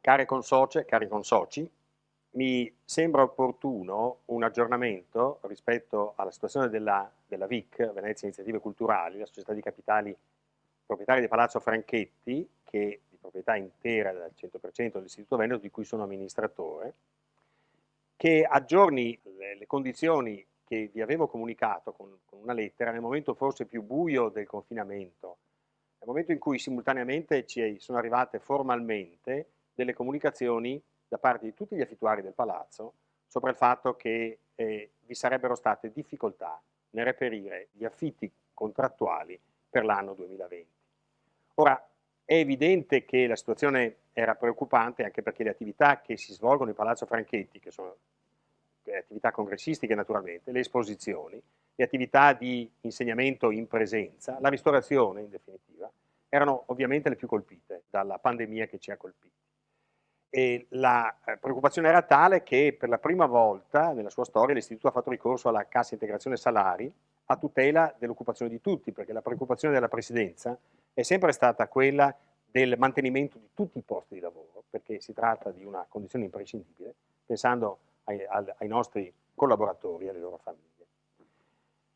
Care consocie, cari consoci, mi sembra opportuno un aggiornamento rispetto alla situazione della VIC, Venezia Iniziative Culturali, la società di capitali proprietaria di Palazzo Franchetti, che è di proprietà intera del 100% dell'Istituto Veneto, di cui sono amministratore, che aggiorni le condizioni che vi avevo comunicato con una lettera nel momento forse più buio del confinamento, nel momento in cui simultaneamente ci sono arrivate formalmente delle comunicazioni da parte di tutti gli affittuari del palazzo sopra il fatto che vi sarebbero state difficoltà nel reperire gli affitti contrattuali per l'anno 2020. Ora, è evidente che la situazione era preoccupante anche perché le attività che si svolgono in Palazzo Franchetti, che sono le attività congressistiche naturalmente, le esposizioni, le attività di insegnamento in presenza, la ristorazione in definitiva, erano ovviamente le più colpite dalla pandemia che ci ha colpiti. E la preoccupazione era tale che per la prima volta nella sua storia l'Istituto ha fatto ricorso alla cassa integrazione salari a tutela dell'occupazione di tutti, perché la preoccupazione della Presidenza è sempre stata quella del mantenimento di tutti i posti di lavoro, perché si tratta di una condizione imprescindibile, pensando ai nostri collaboratori e alle loro famiglie.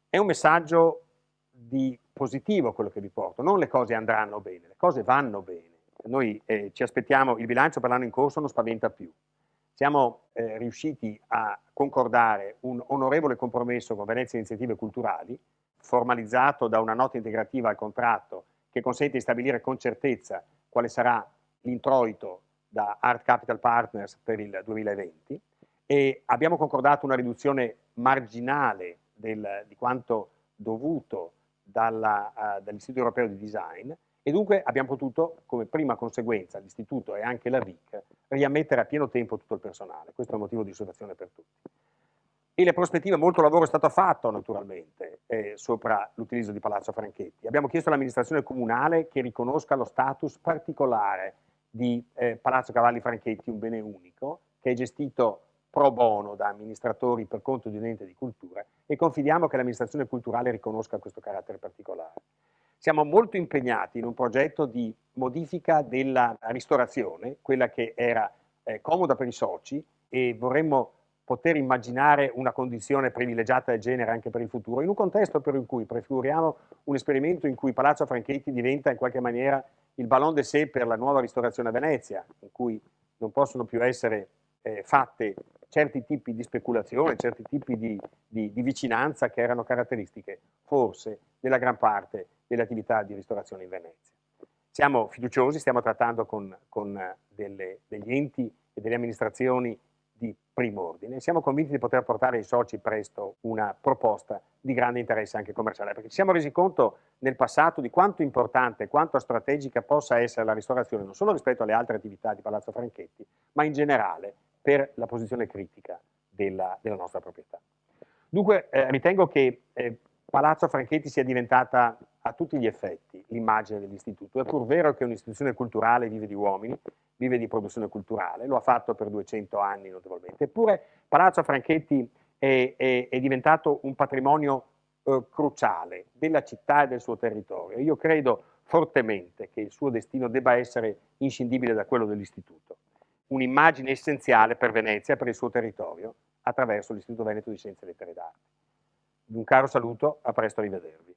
È un messaggio positivo quello che vi porto, non le cose andranno bene, le cose vanno bene. Noi ci aspettiamo, il bilancio per l'anno in corso non spaventa più. Siamo riusciti a concordare un onorevole compromesso con Venezia Iniziative Culturali, formalizzato da una nota integrativa al contratto che consente di stabilire con certezza quale sarà l'introito da Art Capital Partners per il 2020 e abbiamo concordato una riduzione marginale di quanto dovuto dall'Istituto Europeo di Design e dunque abbiamo potuto, come prima conseguenza, l'Istituto e anche la VIC, riammettere a pieno tempo tutto il personale. Questo è un motivo di soddisfazione per tutti. E le prospettive, molto lavoro è stato fatto naturalmente sopra l'utilizzo di Palazzo Franchetti. Abbiamo chiesto all'amministrazione comunale che riconosca lo status particolare di Palazzo Cavalli Franchetti, un bene unico, che è gestito pro bono da amministratori per conto di un ente di cultura e confidiamo che l'amministrazione culturale riconosca questo carattere particolare. Siamo molto impegnati in un progetto di modifica della ristorazione, quella che era comoda per i soci e vorremmo poter immaginare una condizione privilegiata del genere anche per il futuro, in un contesto per cui prefiguriamo un esperimento in cui Palazzo Franchetti diventa in qualche maniera il ballon d'essai per la nuova ristorazione a Venezia, in cui non possono più essere fatte certi tipi di speculazione, certi tipi di vicinanza che erano caratteristiche forse della gran parte delle attività di ristorazione in Venezia. Siamo fiduciosi, stiamo trattando con degli enti e delle amministrazioni di primo ordine e siamo convinti di poter portare ai soci presto una proposta di grande interesse anche commerciale, perché ci siamo resi conto nel passato di quanto importante, quanto strategica possa essere la ristorazione, non solo rispetto alle altre attività di Palazzo Franchetti, ma in generale per la posizione critica della nostra proprietà. Dunque ritengo che Palazzo Franchetti sia diventata a tutti gli effetti l'immagine dell'istituto. È pur vero che un'istituzione culturale vive di uomini, vive di produzione culturale, lo ha fatto per 200 anni notevolmente, eppure Palazzo Franchetti è diventato un patrimonio cruciale della città e del suo territorio. Io credo fortemente che il suo destino debba essere inscindibile da quello dell'istituto. Un'immagine essenziale per Venezia e per il suo territorio attraverso l'Istituto Veneto di Scienze e Lettere d'Arte. Un caro saluto, a presto, arrivedervi.